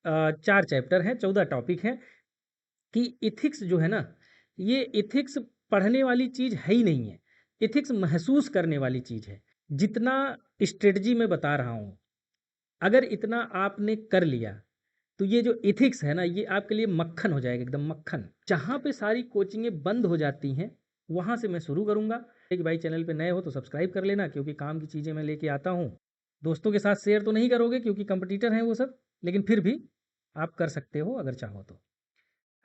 4 chapter हैं, 14 topic हैं कि इथिक्स जो है ना, ये इथिक्स पढ़ने वाली चीज़ है ही नहीं है। इथिक्स महसूस करने वाली चीज़ है। जितना स्ट्रेटजी मैं बता रहा हूँ, अगर इतना आपने कर लिया, तो ये जो इथिक्स है ना, ये आपके लिए मक्खन हो जाएगा, एकदम मक्खन। जहाँ पे सारी कोचिंगें बंद हो जाती हैं, वहाँ से मैं शुरू करूँगा। कि भाई चैनल पे नए हो तो सब्सक्राइब कर लेना, क्योंकि काम की चीज़ें मैं लेके आता हूँ। दोस्तों के साथ शेयर तो नहीं करोगे क्योंकि कंपटीटर हैं वो सब, लेकिन फिर भी आप कर सकते हो अगर चाहो तो।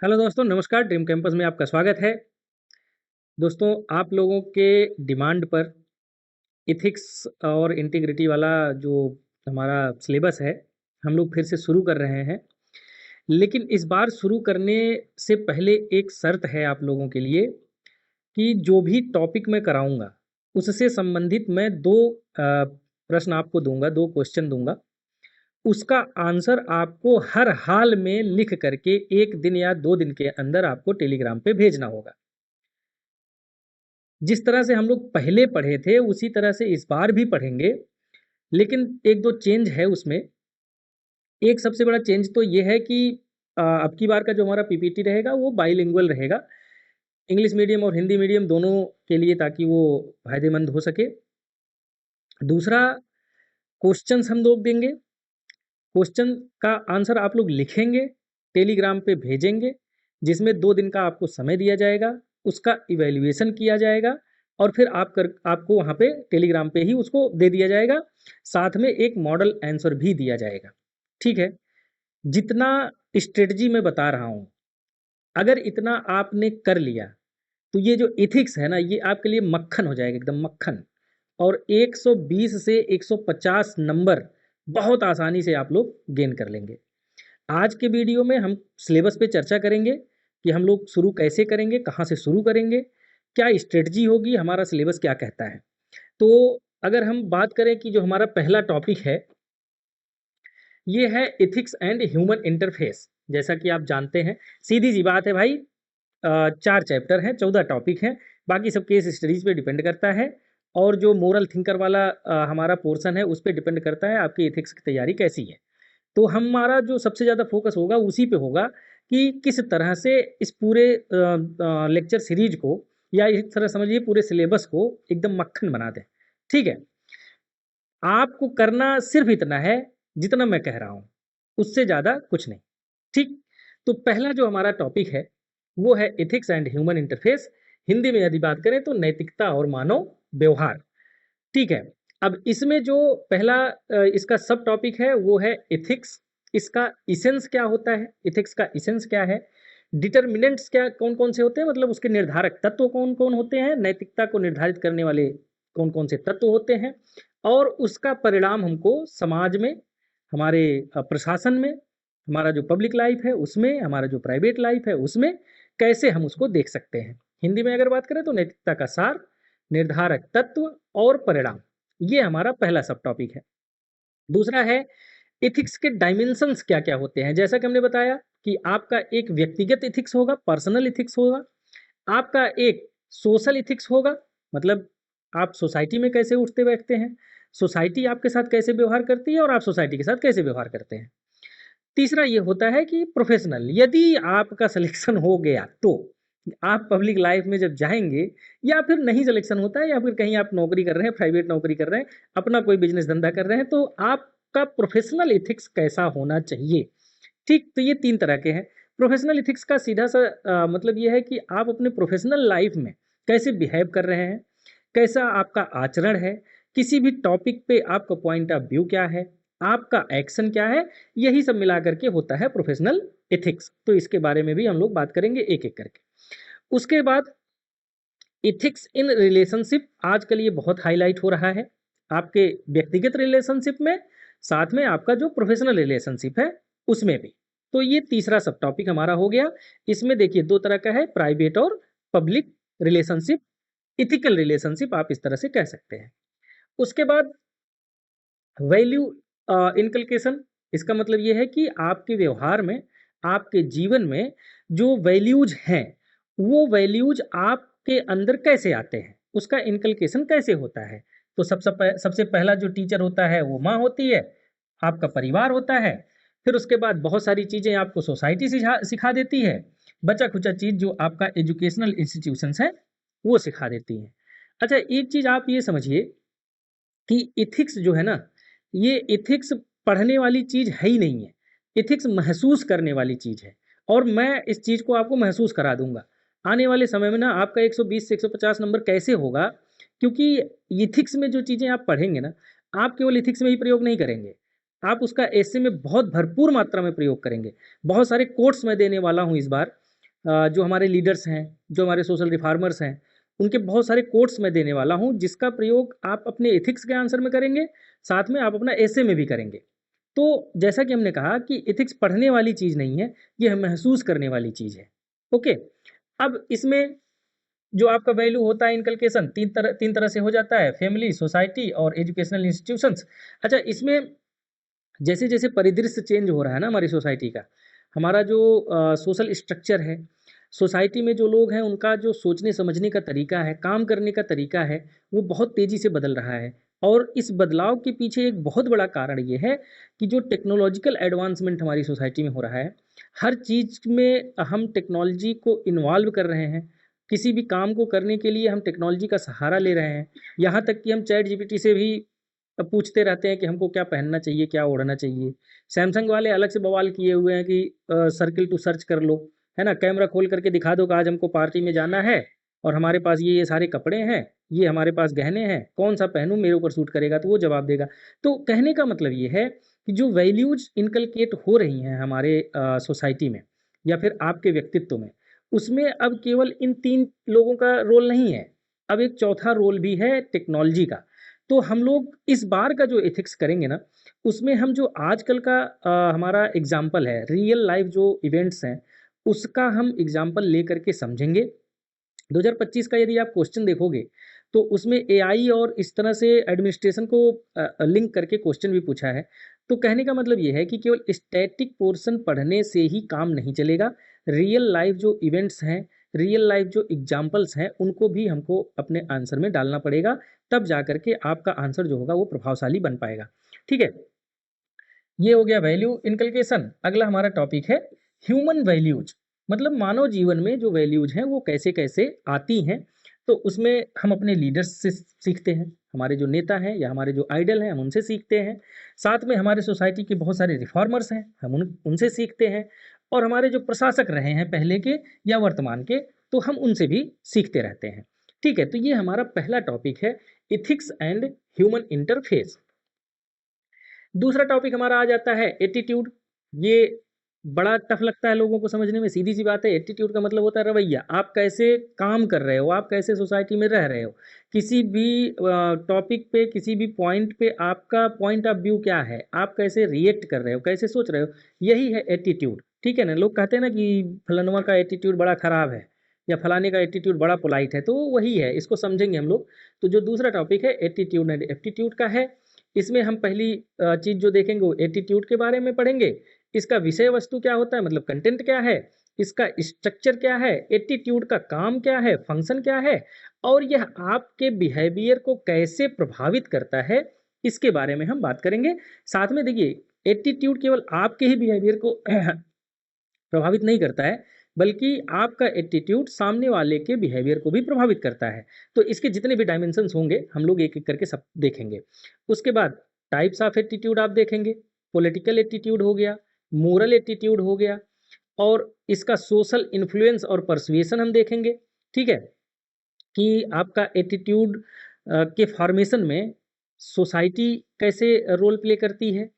हेलो दोस्तों, नमस्कार। ड्रीम कैंपस में आपका स्वागत है। दोस्तों, आप लोगों के डिमांड पर इथिक्स और इंटीग्रिटी वाला जो हमारा सिलेबस है, हम लोग फिर से शुरू कर रहे हैं। लेकिन इस बार शुरू करने से पहले एक शर्त है आप लोगों के लिए कि जो भी टॉपिक मैं कराऊंगा, उससे संबंधित मैं 2 प्रश्न आपको दूंगा, 2 क्वेश्चन दूंगा। उसका आंसर आपको हर हाल में लिख करके 1 दिन या 2 दिन के अंदर आपको टेलीग्राम पे भेजना होगा। जिस तरह से हम लोग पहले पढ़े थे, उसी तरह से इस बार भी पढ़ेंगे, लेकिन 1-2 चेंज है उसमें। एक सबसे बड़ा चेंज तो ये है कि अब की बार का जो हमारा पीपीटी रहेगा, वो बाइलिंगुअल रहेगा, इंग्लिश मीडियम और हिंदी मीडियम दोनों के लिए, ताकि वो फ़ायदेमंद हो सके। दूसरा, क्वेश्चंस हम लोग देंगे। क्वेश्चन का आंसर आप लोग लिखेंगे, टेलीग्राम पे भेजेंगे, जिसमें 2 दिन का आपको समय दिया जाएगा। उसका इवैल्यूएशन किया जाएगा और फिर आपको वहाँ पे टेलीग्राम पे ही उसको दे दिया जाएगा। साथ में एक मॉडल आंसर भी दिया जाएगा। ठीक है? जितना स्ट्रेटजी मैं बता रहा हूँ, अगर इतना आपने कर लिया, तो ये जो एथिक्स है ना, ये आपके लिए मक्खन हो जाएगा, एकदम मक्खन। और 120 से 150 नंबर बहुत आसानी से आप लोग गेन कर लेंगे। आज के वीडियो में हम सिलेबस पे चर्चा करेंगे कि हम लोग शुरू कैसे करेंगे, कहाँ से शुरू करेंगे, क्या स्ट्रेटजी होगी, हमारा सिलेबस क्या कहता है। तो अगर हम बात करें कि जो हमारा पहला टॉपिक है, ये है एथिक्स एंड ह्यूमन इंटरफेस। जैसा कि आप जानते हैं, सीधी सी बात है भाई, 4 चैप्टर हैं, 14 टॉपिक हैं, बाकी सब केस स्टडीज पे डिपेंड करता है। और जो मोरल थिंकर वाला हमारा पोर्शन है, उस पे डिपेंड करता है आपकी एथिक्स की तैयारी कैसी है। तो हमारा जो सबसे ज़्यादा फोकस होगा उसी पे होगा कि किस तरह से इस पूरे लेक्चर सीरीज को, या एक तरह समझिए पूरे सिलेबस को एकदम मक्खन बना दें। ठीक है? आपको करना सिर्फ इतना है जितना मैं कह रहा हूँ, उससे ज़्यादा कुछ नहीं। ठीक? तो पहला जो हमारा टॉपिक है, वो है ethics and human interface. Hindi में यदि बात करें तो नैतिकता और मानव व्यवहार। ठीक है? अब इसमें जो पहला इसका सब टॉपिक है, वो है एथिक्स। इसका इसेंस क्या होता है, एथिक्स का इसेंस क्या है, डिटर्मिनेंट्स क्या कौन कौन से होते हैं, मतलब उसके निर्धारक तत्व कौन कौन होते हैं, नैतिकता को निर्धारित करने वाले कौन कौन से तत्व होते हैं, और उसका परिणाम हमको समाज में, हमारे प्रशासन में, हमारा जो पब्लिक लाइफ है उसमें, हमारा जो प्राइवेट लाइफ है उसमें, कैसे हम उसको देख सकते हैं। हिंदी में अगर बात करें तो नैतिकता का सार, निर्धारक तत्व और परिणाम, ये हमारा पहला सब टॉपिक है। दूसरा है एथिक्स के डायमेंशंस क्या क्या होते हैं। जैसा कि हमने बताया कि आपका एक व्यक्तिगत एथिक्स होगा, पर्सनल एथिक्स होगा, आपका एक सोशल एथिक्स होगा, मतलब आप सोसाइटी में कैसे उठते बैठते हैं, सोसाइटी आपके साथ कैसे व्यवहार करती है और आप सोसाइटी के साथ कैसे व्यवहार करते हैं। तीसरा ये होता है कि प्रोफेशनल, यदि आपका सिलेक्शन हो गया तो आप पब्लिक लाइफ में जब जाएंगे, या फिर नहीं सिलेक्शन होता है, या फिर कहीं आप नौकरी कर रहे हैं, प्राइवेट नौकरी कर रहे हैं, अपना कोई बिजनेस धंधा कर रहे हैं, तो आपका प्रोफेशनल एथिक्स कैसा होना चाहिए। ठीक? तो ये 3 तरह के हैं। प्रोफेशनल एथिक्स का सीधा सा मतलब ये है कि आप अपने प्रोफेशनल लाइफ में कैसे बिहेव कर रहे हैं, कैसा आपका आचरण है, किसी भी टॉपिक पे आपका पॉइंट ऑफ व्यू क्या है, आपका एक्शन क्या है, यही सब मिला करके होता है प्रोफेशनल एथिक्स। तो इसके बारे में भी हम लोग बात करेंगे एक एक करके। उसके बाद एथिक्स इन रिलेशनशिप, आजकल ये बहुत हाईलाइट हो रहा है, आपके व्यक्तिगत रिलेशनशिप में, साथ में आपका जो प्रोफेशनल रिलेशनशिप है उसमें भी। तो ये तीसरा सब टॉपिक हमारा हो गया। इसमें देखिए 2 तरह का है, प्राइवेट और पब्लिक रिलेशनशिप, इथिकल रिलेशनशिप आप इस तरह से कह सकते हैं। उसके बाद वैल्यू इनकलकेशन, इसका मतलब ये है कि आपके व्यवहार में, आपके जीवन में जो वैल्यूज हैं, वो वैल्यूज आपके अंदर कैसे आते हैं, उसका इनकलकेशन कैसे होता है। तो सबसे पहला जो टीचर होता है वो माँ होती है, आपका परिवार होता है, फिर उसके बाद बहुत सारी चीज़ें आपको सोसाइटी सिखा देती है, बचा खुचा चीज़ जो आपका एजुकेशनल इंस्टीट्यूशंस है वो सिखा देती हैं। अच्छा, एक चीज़ आप ये समझिए कि एथिक्स जो है ना, ये एथिक्स पढ़ने वाली चीज़ है ही नहीं है। एथिक्स महसूस करने वाली चीज़ है, और मैं इस चीज़ को आपको महसूस करा दूँगा। आने वाले समय में ना आपका 120 से 150 नंबर कैसे होगा? क्योंकि एथिक्स में जो चीज़ें आप पढ़ेंगे ना, आप केवल एथिक्स में ही प्रयोग नहीं करेंगे। आप उसका ऐसे में बहुत भरपूर मात्रा में प्रयोग करेंगे। बहुत सारे कोट्स मैं देने वाला हूँ इस बार। जो हमारे लीडर्स हैं, जो हमारे सोशल रिफॉर्मर्स हैं, उनके बहुत सारे कोट्स मैं देने वाला हूँ, जिसका प्रयोग आप अपने एथिक्स के आंसर में करेंगे, साथ में आप अपना एसे में भी करेंगे। तो जैसा कि हमने कहा कि एथिक्स पढ़ने वाली चीज़ नहीं है, ये महसूस करने वाली चीज़ है। ओके, अब इसमें जो आपका वैल्यू होता है इनकलकेशन, तीन तरह से हो जाता है, फैमिली, सोसाइटी और एजुकेशनल इंस्टीट्यूशंस। अच्छा, इसमें जैसे जैसे परिदृश्य चेंज हो रहा है ना हमारी सोसाइटी का, हमारा जो सोशल स्ट्रक्चर है, सोसाइटी में जो लोग हैं उनका जो सोचने समझने का तरीका है, काम करने का तरीका है, वो बहुत तेज़ी से बदल रहा है। और इस बदलाव के पीछे एक बहुत बड़ा कारण ये है कि जो टेक्नोलॉजिकल एडवांसमेंट हमारी सोसाइटी में हो रहा है, हर चीज़ में हम टेक्नोलॉजी को इन्वॉल्व कर रहे हैं। किसी भी काम को करने के लिए हम टेक्नोलॉजी का सहारा ले रहे हैं। यहाँ तक कि हम चैट जीपीटी से भी पूछते रहते हैं कि हमको क्या पहनना चाहिए, क्या ओढ़ना चाहिए। सैमसंग वाले अलग से बवाल किए हुए हैं कि सर्किल टू सर्च कर लो, है ना? कैमरा खोल करके दिखा दो कि आज हमको पार्टी में जाना है और हमारे पास ये सारे कपड़े हैं, ये हमारे पास गहने हैं, कौन-सा पहनूँ मेरे ऊपर सूट करेगा? तो वो जवाब देगा। तो कहने का मतलब ये है कि जो वैल्यूज़ इनकलकेट हो रही हैं हमारे सोसाइटी में या फिर आपके व्यक्तित्व में, उसमें अब केवल इन 3 लोगों का रोल नहीं है, अब एक चौथा रोल भी है टेक्नोलॉजी का। तो हम लोग इस बार का जो एथिक्स करेंगे ना, उसमें हम जो आजकल का हमारा एग्ज़ाम्पल है, रियल लाइफ़ जो इवेंट्स हैं, उसका हम एग्ज़ाम्पल लेकर के समझेंगे। 2025 का यदि आप क्वेश्चन देखोगे, तो उसमें एआई और इस तरह से एडमिनिस्ट्रेशन को लिंक करके क्वेश्चन भी पूछा है। तो कहने का मतलब ये है कि केवल स्टैटिक पोर्शन पढ़ने से ही काम नहीं चलेगा। रियल लाइफ़ जो इवेंट्स हैं, रियल लाइफ़ जो एग्ज़ाम्पल्स हैं, उनको भी हमको अपने आंसर में डालना पड़ेगा, तब जा कर के आपका आंसर जो होगा वो प्रभावशाली बन पाएगा। ठीक है? ये हो गया वैल्यू इनकलकेशन। अगला हमारा टॉपिक है ह्यूमन वैल्यूज, मतलब मानव जीवन में जो वैल्यूज हैं वो कैसे कैसे आती हैं। तो उसमें हम अपने लीडर्स से सीखते हैं, हमारे जो नेता हैं या हमारे जो आइडल हैं हम उनसे सीखते हैं। साथ में हमारे सोसाइटी के बहुत सारे रिफॉर्मर्स हैं, हम उनसे सीखते हैं। और हमारे जो प्रशासक रहे हैं पहले के या वर्तमान के, तो हम उनसे भी सीखते रहते हैं। ठीक है, तो ये हमारा पहला टॉपिक है, इथिक्स एंड ह्यूमन इंटरफेस। दूसरा टॉपिक हमारा आ जाता है एटीट्यूड। ये बड़ा टफ लगता है लोगों को समझने में। सीधी सी बात है, एटीट्यूड का मतलब होता है रवैया। आप कैसे काम कर रहे हो, आप कैसे सोसाइटी में रह रहे हो, किसी भी टॉपिक पे, किसी भी पॉइंट पे आपका पॉइंट ऑफ व्यू क्या है, आप कैसे रिएक्ट कर रहे हो, कैसे सोच रहे हो, यही है एटीट्यूड। ठीक है ना? लोग कहते हैं ना कि फलानवा का एटीट्यूड बड़ा खराब है या फलाने का एटीट्यूड बड़ा पोलाइट है, तो वही है, इसको समझेंगे हम लोग। तो जो दूसरा टॉपिक है एटीट्यूड एंड एप्टीट्यूड का है, इसमें हम पहली चीज़ जो देखेंगे वो एटीट्यूड के बारे में पढ़ेंगे। इसका विषय वस्तु क्या होता है, मतलब कंटेंट क्या है, इसका स्ट्रक्चर क्या है, एटीट्यूड का काम क्या है, फंक्शन क्या है, और यह आपके बिहेवियर को कैसे प्रभावित करता है, इसके बारे में हम बात करेंगे। साथ में देखिए, एटीट्यूड केवल आपके ही बिहेवियर को प्रभावित नहीं करता है, बल्कि आपका एटीट्यूड सामने वाले के बिहेवियर को भी प्रभावित करता है। तो इसके जितने भी डायमेंशंस होंगे हम लोग एक एक करके सब देखेंगे। उसके बाद टाइप्स ऑफ एटीट्यूड आप देखेंगे। पॉलिटिकल एटीट्यूड हो गया, मोरल एटीट्यूड हो गया, और इसका सोशल इन्फ्लुएंस और परसुएशन हम देखेंगे। ठीक है, कि आपका एटीट्यूड के फॉर्मेशन में सोसाइटी कैसे रोल प्ले करती है।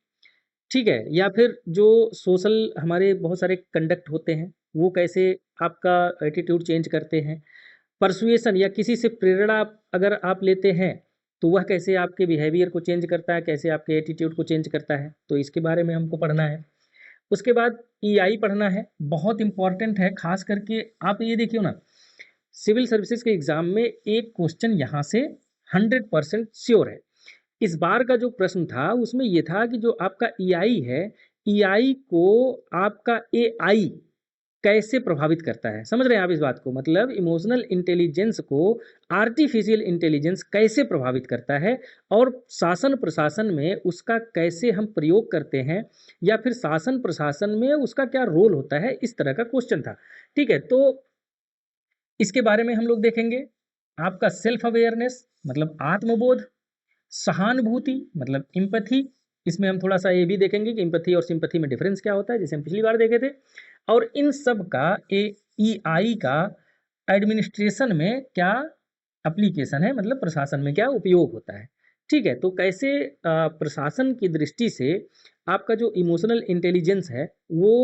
ठीक है, या फिर जो सोशल हमारे बहुत सारे कंडक्ट होते हैं, वो कैसे आपका एटीट्यूड चेंज करते हैं। परसुएशन या किसी से प्रेरणा अगर आप लेते हैं, तो वह कैसे आपके बिहेवियर को चेंज करता है, कैसे आपके एटीट्यूड को चेंज करता है, तो इसके बारे में हमको पढ़ना है। उसके बाद ईआई पढ़ना है, बहुत इंपॉर्टेंट है। खास करके आप ये देखिए ना, सिविल सर्विसेज के एग्जाम में एक क्वेश्चन यहाँ से 100% श्योर है। इस बार का जो प्रश्न था उसमें ये था कि जो आपका ईआई है, ईआई को आपका एआई कैसे प्रभावित करता है। समझ रहे हैं आप इस बात को? मतलब इमोशनल इंटेलिजेंस को आर्टिफिशियल इंटेलिजेंस कैसे प्रभावित करता है और शासन प्रशासन में उसका कैसे हम प्रयोग करते हैं, या फिर शासन प्रशासन में उसका क्या रोल होता है, इस तरह का क्वेश्चन था। ठीक है, तो इसके बारे में हम लोग देखेंगे। आपका सेल्फ अवेयरनेस मतलब आत्मबोध, सहानुभूति मतलब इम्पैथी, इसमें हम थोड़ा सा ये भी देखेंगे कि इम्पैथी और सिंपैथी में डिफरेंस क्या होता है, जैसे हम पिछली बार देखे थे। और इन सब का एआई का एडमिनिस्ट्रेशन में क्या एप्लीकेशन है, मतलब प्रशासन में क्या उपयोग होता है। ठीक है, तो कैसे प्रशासन की दृष्टि से आपका जो इमोशनल इंटेलिजेंस है वो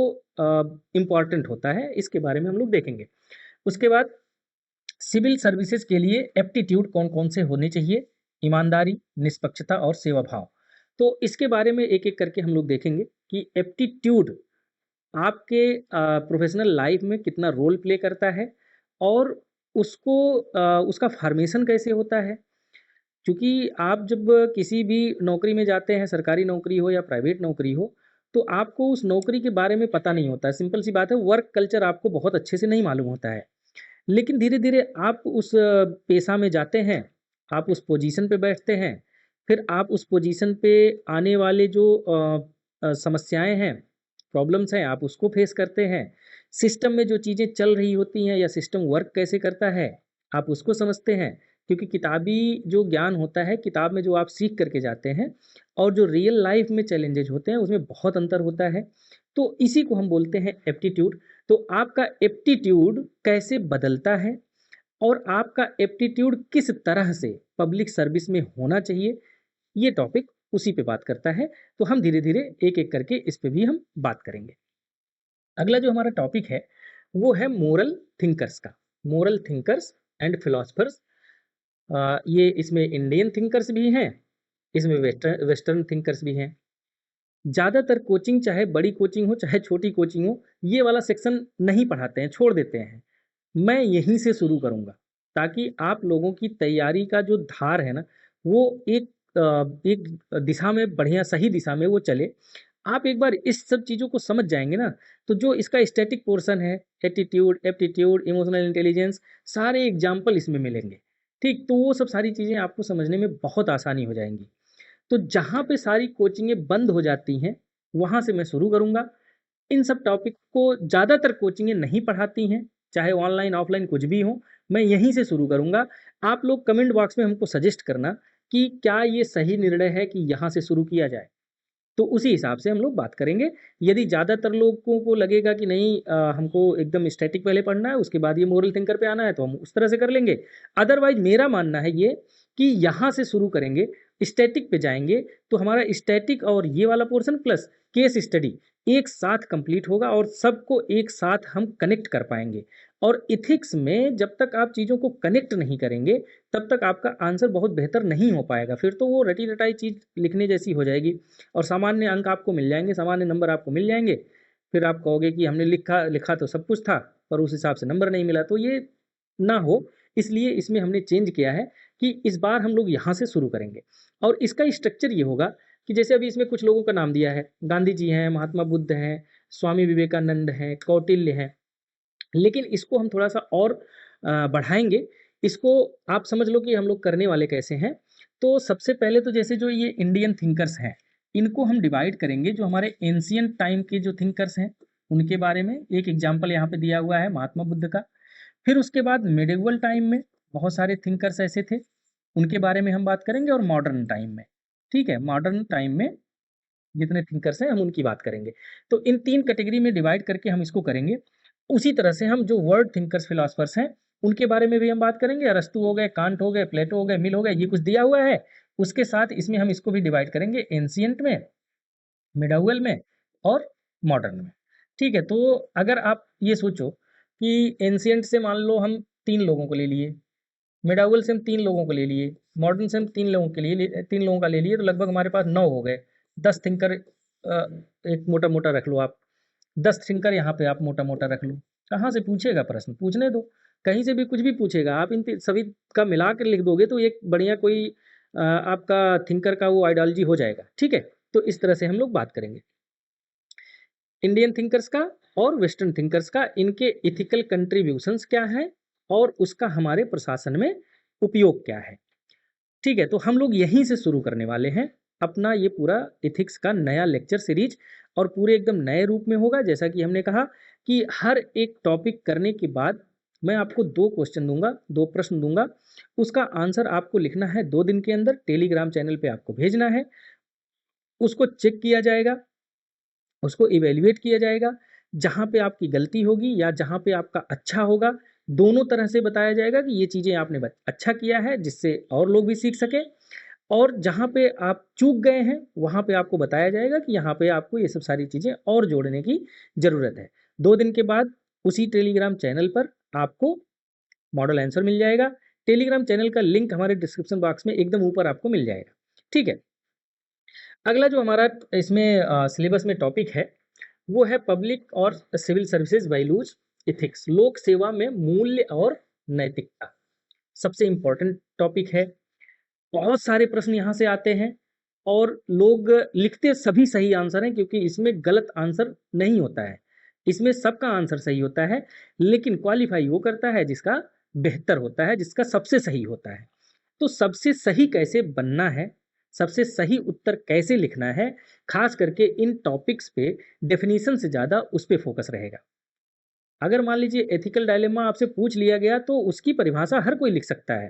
इम्पॉर्टेंट होता है, इसके बारे में हम लोग देखेंगे। उसके बाद सिविल सर्विसेज के लिए एप्टीट्यूड कौन कौन से होने चाहिए, ईमानदारी, निष्पक्षता और सेवा भाव। तो इसके बारे में एक एक करके हम लोग देखेंगे कि एप्टीट्यूड आपके प्रोफेशनल लाइफ में कितना रोल प्ले करता है, और उसको उसका फॉर्मेशन कैसे होता है। क्योंकि आप जब किसी भी नौकरी में जाते हैं, सरकारी नौकरी हो या प्राइवेट नौकरी हो, तो आपको उस नौकरी के बारे में पता नहीं होता है। सिंपल सी बात है, वर्क कल्चर आपको बहुत अच्छे से नहीं मालूम होता है। लेकिन धीरे-धीरे आप उस पेशा में जाते हैं, आप उस पोजीशन पे बैठते हैं, फिर आप उस पोजीशन पे आने वाले जो समस्याएँ हैं, प्रॉब्लम्स हैं, आप उसको फेस करते हैं। सिस्टम में जो चीज़ें चल रही होती हैं या सिस्टम वर्क कैसे करता है, आप उसको समझते हैं। क्योंकि किताबी जो ज्ञान होता है, किताब में जो आप सीख करके जाते हैं, और जो रियल लाइफ में चैलेंजेज होते हैं, उसमें बहुत अंतर होता है। तो इसी को हम बोलते हैं एप्टीट्यूड। तो आपका एप्टीट्यूड कैसे बदलता है और आपका एप्टीट्यूड किस तरह से पब्लिक सर्विस में होना चाहिए, ये टॉपिक उसी पे बात करता है। तो हम धीरे धीरे एक एक करके इस पे भी हम बात करेंगे। अगला जो हमारा टॉपिक है वो है मोरल थिंकर्स का। Moral thinkers and philosophers. ये इसमें इंडियन थिंकर्स भी हैं, इसमें वेस्टर्न थिंकर्स भी हैं। ज़्यादातर कोचिंग, चाहे बड़ी कोचिंग हो चाहे छोटी कोचिंग हो, ये वाला सेक्शन नहीं पढ़ाते हैं, छोड़ देते हैं। मैं यहीं से शुरू करूँगा, ताकि आप लोगों की तैयारी का जो धार है ना, वो एक दिशा में, बढ़िया सही दिशा में वो चले। आप एक बार इस सब चीज़ों को समझ जाएँगे ना, तो जो इसका स्टैटिक पोर्शन है, एटीट्यूड, एप्टीट्यूड, इमोशनल इंटेलिजेंस, सारे एग्ज़ाम्पल इसमें मिलेंगे। ठीक? तो वो सब सारी चीज़ें आपको समझने में बहुत आसानी हो जाएँगी। तो जहाँ पे सारी कोचिंगें बंद हो जाती हैं, वहाँ से मैं शुरू करूँगा। इन सब टॉपिक को ज़्यादातर कोचिंगें नहीं पढ़ाती हैं, चाहे ऑनलाइन, ऑफलाइन कुछ भी हो, मैं यहीं से शुरू करूँगा। आप लोग कमेंट बॉक्स में हमको सजेस्ट करना कि क्या ये सही निर्णय है कि यहाँ से शुरू किया जाए। तो उसी हिसाब से हम लोग बात करेंगे। यदि ज़्यादातर लोगों को लगेगा कि नहीं, हमको एकदम स्टैटिक पहले पढ़ना है, उसके बाद ये मोरल थिंकर पे आना है, तो हम उस तरह से कर लेंगे। अदरवाइज़ मेरा मानना है ये कि यहाँ से शुरू करेंगे, स्टैटिक पे जाएँगे, तो हमारा स्टैटिक और ये वाला पोर्शन प्लस केस स्टडी एक साथ कंप्लीट होगा और सबको एक साथ हम कनेक्ट कर पाएँगे। और एथिक्स में जब तक आप चीज़ों को कनेक्ट नहीं करेंगे, तब तक आपका आंसर बहुत बेहतर नहीं हो पाएगा। फिर तो वो रटी-रटाई चीज़ लिखने जैसी हो जाएगी, और सामान्य अंक आपको मिल जाएँगे, सामान्य नंबर आपको मिल जाएँगे। फिर आप कहोगे कि हमने लिखा लिखा तो सब कुछ था, पर उस हिसाब से नंबर नहीं मिला। तो ये ना हो, इसलिए इसमें हमने चेंज किया है कि इस बार हम लोग यहाँ से शुरू करेंगे। और इसका स्ट्रक्चर ये होगा कि जैसे अभी इसमें कुछ लोगों का नाम दिया है, गांधी जी हैं, महात्मा बुद्ध हैं, स्वामी विवेकानंद हैं, कौटिल्य हैं। लेकिन इसको हम थोड़ा-सा और बढ़ाएँगे। इसको आप समझ लो कि हम लोग करने वाले कैसे हैं। तो सबसे पहले तो जैसे जो ये इंडियन थिंकर्स हैं, इनको हम डिवाइड करेंगे। जो हमारे एंशिएंट टाइम के जो थिंकर्स हैं, उनके बारे में एक एग्ज़ाम्पल यहाँ पे दिया हुआ है महात्मा बुद्ध का। फिर उसके बाद मिडेवल टाइम में बहुत सारे थिंकर्स ऐसे थे, उनके बारे में हम बात करेंगे, और मॉडर्न टाइम में। ठीक है? मॉडर्न टाइम में जितने थिंकर्स हैं, हम उनकी बात करेंगे। तो इन 3 कैटेगरी में डिवाइड करके हम इसको करेंगे। उसी तरह से हम जो वर्ल्ड थिंकर्स, फिलॉसफर्स हैं, उनके बारे में भी हम बात करेंगे। अरस्तू हो गए, कांट हो गए, प्लेटो हो गए, मिल हो गए, ये कुछ दिया हुआ है। उसके साथ इसमें हम इसको भी डिवाइड करेंगे, एंशिएंट में, मिडीवल में और मॉडर्न में। ठीक है? तो अगर आप ये सोचो कि एंशिएंट से मान लो हम 3 लोगों को ले लिए, मिडावल से हम 3 लोगों को ले लिए, मॉडर्न से हम 3 लोगों के लिए 3 लोगों का ले लिए, तो लगभग हमारे पास 9 हो गए। 10 थिंकर एक मोटा-मोटा रख लो आप। 10 थिंकर यहाँ पे आप मोटा-मोटा रख लो। कहाँ से पूछेगा प्रश्न? पूछने दो। कहीं से भी कुछ भी पूछेगा। आप इन सभी का मिला के लिख दोगे तो एक बढ़िया कोई आपका थिंकर का वो आइडियोलॉजी हो जाएगा। ठीक है? तो इस तरह से हम लोग बात करेंगे। इंडियन थिंकर्स का और वेस्टर्न थिंकर्स का, इनके इथिकल कंट्रीब्यूशंस क्या है और उसका हमारे प्रशासन में उपयोग क्या है। ठीक है, तो हम लोग यहीं से शुरू करने वाले हैं अपना ये पूरा इथिक्स का नया लेक्चर सीरीज, और पूरे एकदम नए रूप में होगा। जैसा कि हमने कहा कि हर एक टॉपिक करने के बाद मैं आपको 2 क्वेश्चन दूंगा, 2 प्रश्न दूंगा, उसका आंसर आपको लिखना है 2 दिन के अंदर, टेलीग्राम चैनल पे आपको भेजना है, उसको चेक किया जाएगा, उसको इवेल्युएट किया जाएगा, जहाँ पे आपकी गलती होगी या जहाँ पे आपका अच्छा होगा, दोनों तरह से बताया जाएगा कि ये चीज़ें आपने अच्छा किया है जिससे और लोग भी सीख सकें, और जहाँ पे आप चूक गए हैं वहाँ पे आपको बताया जाएगा कि यहाँ पे आपको ये सब सारी चीज़ें और जोड़ने की ज़रूरत है। 2 दिन के बाद उसी टेलीग्राम चैनल पर आपको मॉडल आंसर मिल जाएगा। टेलीग्राम चैनल का लिंक हमारे डिस्क्रिप्शन बॉक्स में एकदम ऊपर आपको मिल जाएगा। ठीक है, अगला जो हमारा इसमें सिलेबस में टॉपिक है वो है पब्लिक और सिविल सर्विसेज वैल्यूज इथिक्स, लोक सेवा में मूल्य और नैतिकता। सबसे इंपॉर्टेंट टॉपिक है, बहुत सारे प्रश्न यहाँ से आते हैं और लोग लिखते सभी सही आंसर हैं, क्योंकि इसमें गलत आंसर नहीं होता है, इसमें सबका आंसर सही होता है, लेकिन क्वालिफाई वो करता है जिसका बेहतर होता है, जिसका सबसे सही होता है। तो सबसे सही कैसे बनना है, सबसे सही उत्तर कैसे लिखना है, खास करके इन टॉपिक्स पे डेफिनेशन से ज़्यादा उस पे फोकस रहेगा। अगर मान लीजिए एथिकल डायलेमा आपसे पूछ लिया गया तो उसकी परिभाषा हर कोई लिख सकता है,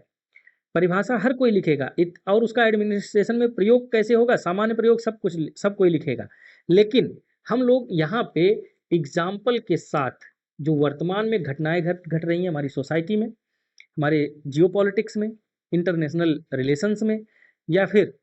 परिभाषा हर कोई लिखेगा, और उसका एडमिनिस्ट्रेशन में प्रयोग कैसे होगा, सामान्य प्रयोग, सब कुछ सब कोई लिखेगा। लेकिन हम लोग यहाँ पे एग्जाम्पल के साथ जो वर्तमान में घटनाएं घट रही हैं हमारी सोसाइटी में, हमारे जियोपॉलिटिक्स में, इंटरनेशनल रिलेशंस में, या फिर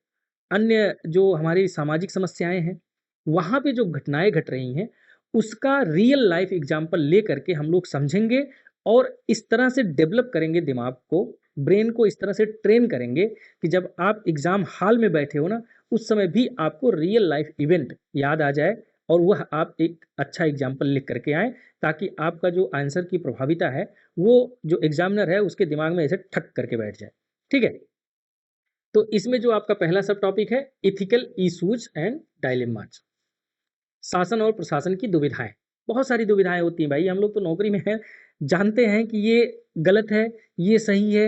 अन्य जो हमारी सामाजिक समस्याएं हैं, वहाँ पे जो घटनाएं घट रही हैं उसका रियल लाइफ एग्जाम्पल ले करके हम लोग समझेंगे, और इस तरह से डेवलप करेंगे दिमाग को, ब्रेन को इस तरह से ट्रेन करेंगे कि जब आप एग्जाम हॉल में बैठे हो ना, उस समय भी आपको रियल लाइफ इवेंट याद आ जाए और वह आप एक अच्छा एग्जाम्पल लिख करके आए, ताकि आपका जो आंसर की प्रभाविता है वो जो एग्जामिनर है उसके दिमाग में ऐसे ठक करके बैठ जाए। ठीक है, तो इसमें जो आपका पहला सब टॉपिक है इथिकल इशूज एंड डायलेमाज, शासन और प्रशासन की दुविधाएं। बहुत सारी दुविधाएं होती हैं भाई, हम लोग तो नौकरी में हैं, जानते हैं कि ये गलत है, ये सही है,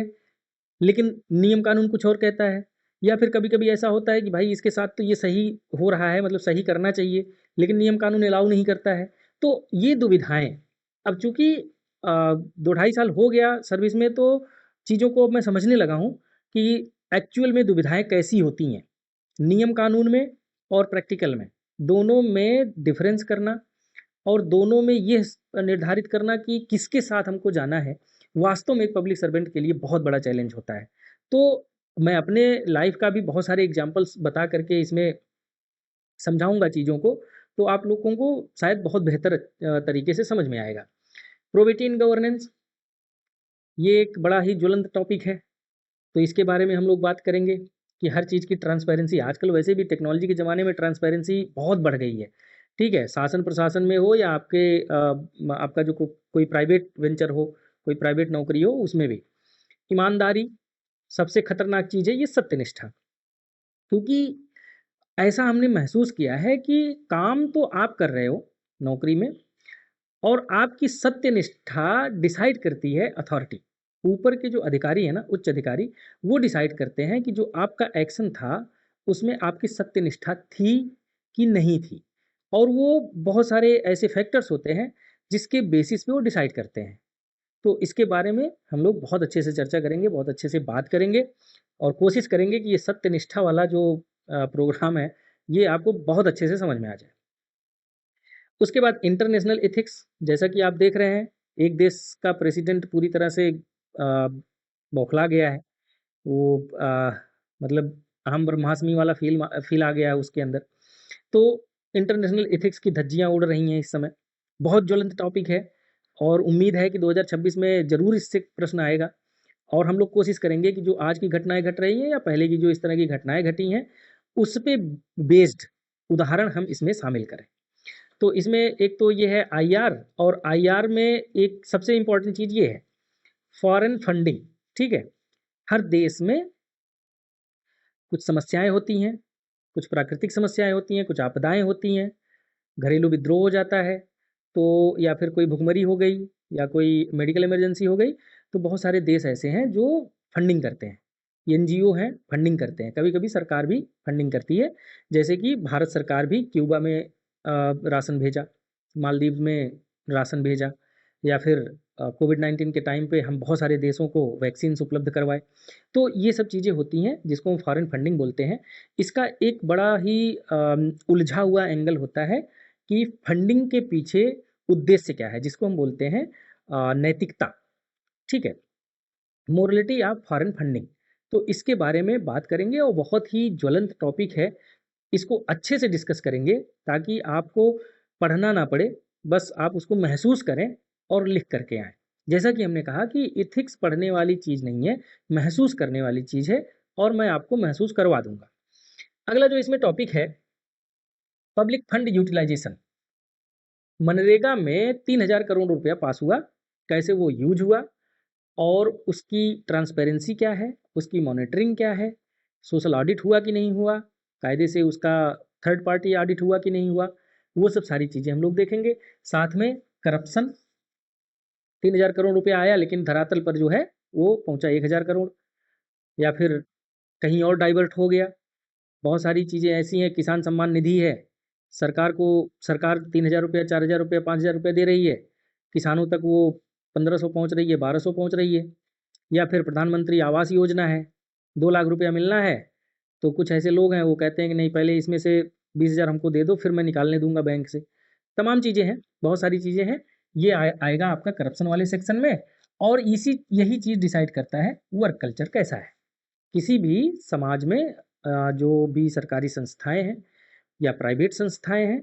लेकिन नियम कानून कुछ और कहता है। या फिर कभी कभी ऐसा होता है कि भाई इसके साथ तो ये सही हो रहा है, मतलब सही करना चाहिए, लेकिन नियम कानून अलाउ नहीं करता है। तो ये दुविधाएं, अब चूंकि 2 ढाई साल हो गया सर्विस में, तो चीज़ों को अब मैं समझने लगा हूँ कि एक्चुअल में दुविधाएं कैसी होती हैं, नियम कानून में और प्रैक्टिकल में, दोनों में डिफरेंस करना, और दोनों में ये निर्धारित करना कि किसके साथ हमको जाना है, वास्तव में एक पब्लिक सर्वेंट के लिए बहुत बड़ा चैलेंज होता है। तो मैं अपने लाइफ का भी बहुत सारे एग्जांपल्स बता करके इसमें समझाऊंगा चीज़ों को, तो आप लोगों को शायद बहुत बेहतर तरीके से समझ में आएगा। प्रोबेटी इन गवर्नेंस, ये एक बड़ा ही ज्वलंत टॉपिक है, तो इसके बारे में हम लोग बात करेंगे कि हर चीज़ की ट्रांसपेरेंसी, आजकल वैसे भी टेक्नोलॉजी के ज़माने में ट्रांसपेरेंसी बहुत बढ़ गई है। ठीक है, शासन प्रशासन में हो या आपका जो कोई प्राइवेट वेंचर हो, कोई प्राइवेट नौकरी हो, उसमें भी ईमानदारी, सबसे खतरनाक चीज़ है ये सत्यनिष्ठा। क्योंकि ऐसा हमने महसूस किया है कि काम तो आप कर रहे हो नौकरी में, और आपकी सत्यनिष्ठा डिसाइड करती है अथॉरिटी। ऊपर के जो अधिकारी है ना, उच्च अधिकारी, वो डिसाइड करते हैं कि जो आपका एक्शन था उसमें आपकी सत्यनिष्ठा थी कि नहीं थी, और वो बहुत सारे ऐसे फैक्टर्स होते हैं जिसके बेसिस पे वो डिसाइड करते हैं। तो इसके बारे में हम लोग बहुत अच्छे से चर्चा करेंगे, बहुत अच्छे से बात करेंगे, और कोशिश करेंगे कि ये सत्यनिष्ठा वाला जो प्रोग्राम है ये आपको बहुत अच्छे से समझ में आ जाए। उसके बाद इंटरनेशनल एथिक्स, जैसा कि आप देख रहे हैं एक देश का प्रेसिडेंट पूरी तरह से बौखला गया है, वो मतलब अहम ब्रह्मास्मि वाला फील आ गया है उसके अंदर। तो इंटरनेशनल एथिक्स की धज्जियां उड़ रही हैं इस समय, बहुत ज्वलंत टॉपिक है, और उम्मीद है कि 2026 में ज़रूर इससे प्रश्न आएगा, और हम लोग कोशिश करेंगे कि जो आज की घटनाएं घट रही हैं या पहले की जो इस तरह की घटनाएं घटी हैं उस पे बेस्ड उदाहरण हम इसमें शामिल करें। तो इसमें एक तो ये है आईआर, और आईआर में एक सबसे इंपॉर्टेंट चीज़ ये है फॉरेन फंडिंग। ठीक है, हर देश में कुछ समस्याएं होती हैं, कुछ प्राकृतिक समस्याएं होती हैं, कुछ आपदाएं होती हैं, घरेलू विद्रोह हो जाता है, तो या फिर कोई भुखमरी हो गई या कोई मेडिकल इमरजेंसी हो गई, तो बहुत सारे देश ऐसे हैं जो फंडिंग करते हैं। एनजीओ हैं, फंडिंग करते हैं। कभी-कभी सरकार भी फंडिंग करती है, जैसे कि भारत सरकार भी क्यूबा में राशन भेजा, मालदीव में राशन भेजा, या फिर कोविड-19 के टाइम पे हम बहुत सारे देशों को वैक्सीन्स उपलब्ध करवाए। तो ये सब चीज़ें होती हैं जिसको हम फॉरेन फंडिंग बोलते हैं। इसका एक बड़ा ही उलझा हुआ एंगल होता है कि फंडिंग के पीछे उद्देश्य क्या है, जिसको हम बोलते हैं नैतिकता, ठीक है? Morality of foreign funding. तो इसके बारे में बात करेंगे और बहुत ही ज्वलंत टॉपिक है। इसको अच्छे से डिस्कस करेंगे ताकि आपको पढ़ना ना पड़े, बस आप उसको महसूस करें और लिख करके आएँ। जैसा कि हमने कहा कि एथिक्स पढ़ने वाली चीज़ नहीं है, महसूस करने वाली चीज़ है और मैं आपको महसूस करवा दूँगा। अगला जो इसमें टॉपिक है, पब्लिक फंड यूटिलाइज़ेशन। मनरेगा में 3000 करोड़ रुपया पास हुआ, कैसे वो यूज़ हुआ और उसकी ट्रांसपेरेंसी क्या है, उसकी मॉनिटरिंग क्या है, सोशल ऑडिट हुआ कि नहीं हुआ, कायदे से उसका थर्ड पार्टी ऑडिट हुआ कि नहीं हुआ, वो सब सारी चीज़ें हम लोग देखेंगे। साथ में करप्शन, 3000 करोड़ रुपया आया लेकिन धरातल पर जो है वो पहुंचा 1000 करोड़, या फिर कहीं और डाइवर्ट हो गया। बहुत सारी चीज़ें ऐसी हैं, किसान सम्मान निधि है, सरकार 3000 रुपया, 4000 रुपया, 5000 रुपया दे रही है, किसानों तक वो 1500 पहुंच रही है, 1200 पहुंच रही है। या फिर प्रधानमंत्री आवास योजना है, 2 लाख रुपया मिलना है, तो कुछ ऐसे लोग हैं वो कहते हैं कि नहीं, पहले इसमें से 20,000 हमको दे दो, फिर मैं निकालने दूंगा बैंक से। तमाम चीज़ें हैं, बहुत सारी चीज़ें हैं। ये आएगा आपका करप्शन वाले सेक्शन में। और यही चीज़ डिसाइड करता है वर्क कल्चर कैसा है। किसी भी समाज में जो भी सरकारी संस्थाएं हैं या प्राइवेट संस्थाएं हैं,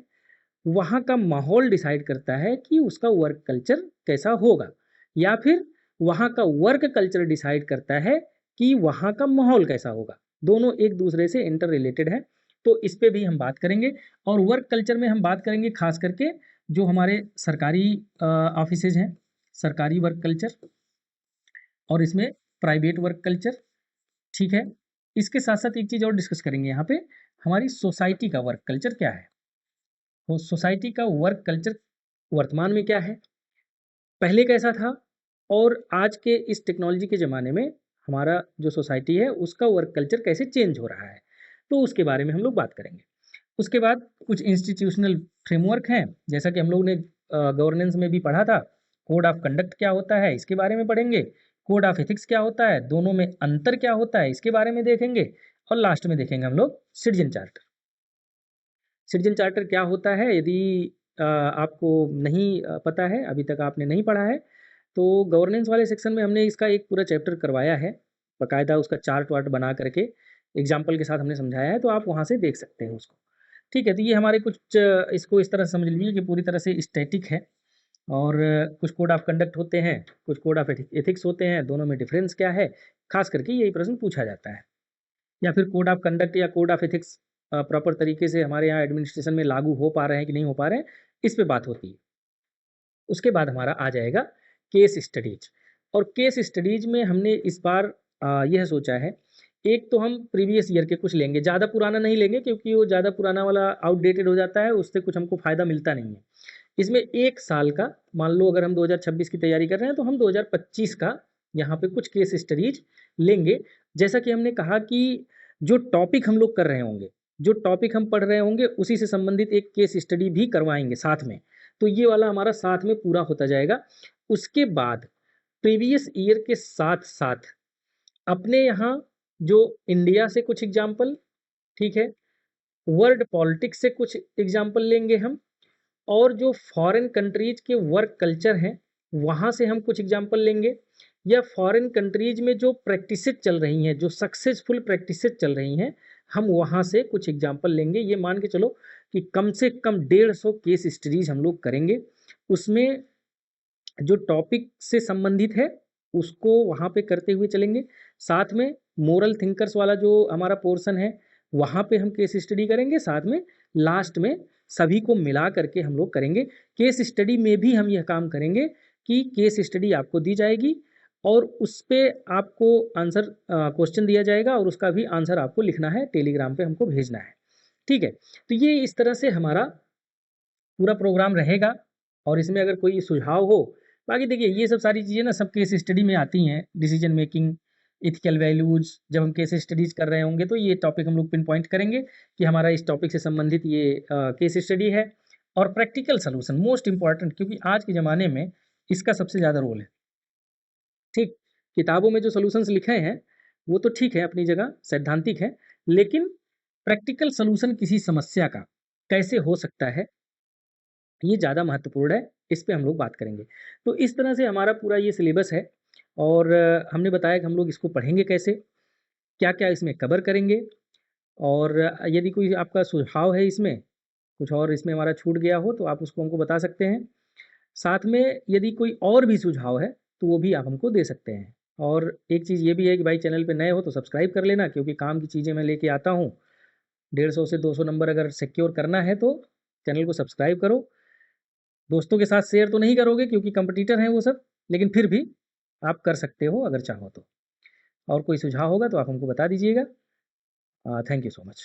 वहाँ का माहौल डिसाइड करता है कि उसका वर्क कल्चर कैसा होगा, या फिर वहाँ का वर्क कल्चर डिसाइड करता है कि वहाँ का माहौल कैसा होगा। दोनों एक दूसरे से इंटर रिलेटेड है, तो इस पे भी हम बात करेंगे। और वर्क कल्चर में हम बात करेंगे खास करके जो हमारे सरकारी ऑफिसेज हैं, सरकारी वर्क कल्चर, और इसमें प्राइवेट वर्क कल्चर, ठीक है। इसके साथ साथ एक चीज़ और डिस्कस करेंगे यहाँ पे, हमारी सोसाइटी का वर्क कल्चर क्या है। तो सोसाइटी का वर्क कल्चर वर्तमान में क्या है, पहले कैसा था, और आज के इस टेक्नोलॉजी के ज़माने में हमारा जो सोसाइटी है उसका वर्क कल्चर कैसे चेंज हो रहा है, तो उसके बारे में हम लोग बात करेंगे। उसके बाद कुछ इंस्टीट्यूशनल फ्रेमवर्क हैं, जैसा कि हम लोग ने गवर्नेंस में भी पढ़ा था। कोड ऑफ कंडक्ट क्या होता है, इसके बारे में पढ़ेंगे। कोड ऑफ एथिक्स क्या होता है, दोनों में अंतर क्या होता है, इसके बारे में देखेंगे। और लास्ट में देखेंगे हम लोग सिटीजन चार्टर। सिटीजन चार्टर क्या होता है, यदि आपको नहीं पता है, अभी तक आपने नहीं पढ़ा है, तो गवर्नेंस वाले सेक्शन में हमने इसका एक पूरा चैप्टर करवाया है, बाकायदा उसका चार्ट वार्ट बना करके एग्जाम्पल के साथ हमने समझाया है, तो आप वहाँ से देख सकते हैं उसको। ठीक है, तो ये हमारे कुछ इसको इस तरह समझ लीजिए कि पूरी तरह से स्टैटिक है। और कुछ कोड ऑफ कंडक्ट होते हैं, कुछ कोड ऑफ एथिक्स होते हैं, दोनों में डिफरेंस क्या है, खास करके यही प्रश्न पूछा जाता है। या फिर कोड ऑफ कंडक्ट या कोड ऑफ एथिक्स प्रॉपर तरीके से हमारे यहाँ एडमिनिस्ट्रेशन में लागू हो पा रहे हैं कि नहीं हो पा रहे हैं, इस पे बात होती है। उसके बाद हमारा आ जाएगा केस स्टडीज। और केस स्टडीज में हमने इस बार यह सोचा है, एक तो हम प्रीवियस ईयर के कुछ लेंगे, ज़्यादा पुराना नहीं लेंगे क्योंकि वो ज़्यादा पुराना वाला आउटडेटेड हो जाता है, उससे कुछ हमको फ़ायदा मिलता नहीं है। इसमें 1 साल का, मान लो अगर हम 2026 की तैयारी कर रहे हैं तो हम 2025 का यहाँ पे कुछ केस स्टडीज लेंगे। जैसा कि हमने कहा कि जो टॉपिक हम लोग कर रहे होंगे, जो टॉपिक हम पढ़ रहे होंगे उसी से संबंधित एक केस स्टडी भी करवाएंगे साथ में, तो ये वाला हमारा साथ में पूरा होता जाएगा। उसके बाद प्रीवियस ईयर के साथ साथ अपने यहाँ जो इंडिया से कुछ एग्जाम्पल, ठीक है, वर्ल्ड पॉलिटिक्स से कुछ एग्जाम्पल लेंगे हम, और जो फॉरेन कंट्रीज के वर्क कल्चर हैं वहाँ से हम कुछ एग्जाम्पल लेंगे, या फॉरेन कंट्रीज में जो प्रैक्टिसेस चल रही हैं, जो सक्सेसफुल प्रैक्टिसेस चल रही हैं, हम वहाँ से कुछ एग्जाम्पल लेंगे। ये मान के चलो कि कम से कम 150 केस स्टडीज हम लोग करेंगे। उसमें जो टॉपिक से संबंधित है उसको वहाँ पे करते हुए चलेंगे। साथ में मोरल थिंकर्स वाला जो हमारा पोर्शन है वहाँ पे हम केस स्टडी करेंगे, साथ में लास्ट में सभी को मिला करके हम लोग करेंगे। केस स्टडी में भी हम यह काम करेंगे कि केस स्टडी आपको दी जाएगी और उस पे आपको आंसर क्वेश्चन दिया जाएगा और उसका भी आंसर आपको लिखना है, टेलीग्राम पे हमको भेजना है। ठीक है, तो ये इस तरह से हमारा पूरा प्रोग्राम रहेगा और इसमें अगर कोई सुझाव हो, बाकी देखिए ये सब सारी चीज़ें ना सब केस स्टडी में आती हैं, डिसीजन मेकिंग, एथिकल वैल्यूज़, जब हम केस स्टडीज़ कर रहे होंगे तो ये टॉपिक हम लोग पिन पॉइंट करेंगे कि हमारा इस टॉपिक से संबंधित ये केस स्टडी है। और प्रैक्टिकल सॉल्यूशन मोस्ट इम्पॉर्टेंट, क्योंकि आज के ज़माने में इसका सबसे ज़्यादा रोल है। ठीक, किताबों में जो सॉल्यूशंस लिखे हैं, वो तो ठीक है अपनी जगह, सैद्धांतिक है, लेकिन प्रैक्टिकल सॉल्यूशन किसी समस्या का कैसे हो सकता है, ये ज़्यादा महत्वपूर्ण है, इस पे हम लोग बात करेंगे। तो इस तरह से हमारा पूरा ये सिलेबस है और हमने बताया कि हम लोग इसको पढ़ेंगे कैसे, क्या-क्या इसमें कवर करेंगे और यदि कोई आपका सुझाव है इसमें, कुछ और इसमें हमारा छूट गया हो तो आप उसको हमको बता सकते हैं। साथ में यदि कोई और भी सुझाव है, तो वो भी आप हमको दे सकते हैं। और एक चीज़ ये भी है कि भाई चैनल पे नए हो तो सब्सक्राइब कर लेना, क्योंकि काम की चीज़ें मैं लेके आता हूँ। 150 से 200 नंबर अगर सिक्योर करना है तो चैनल को सब्सक्राइब करो। दोस्तों के साथ शेयर तो नहीं करोगे क्योंकि कंपटीटर हैं वो सब, लेकिन फिर भी आप कर सकते हो अगर चाहो तो। और कोई सुझाव होगा तो आप हमको बता दीजिएगा। Thank you so much.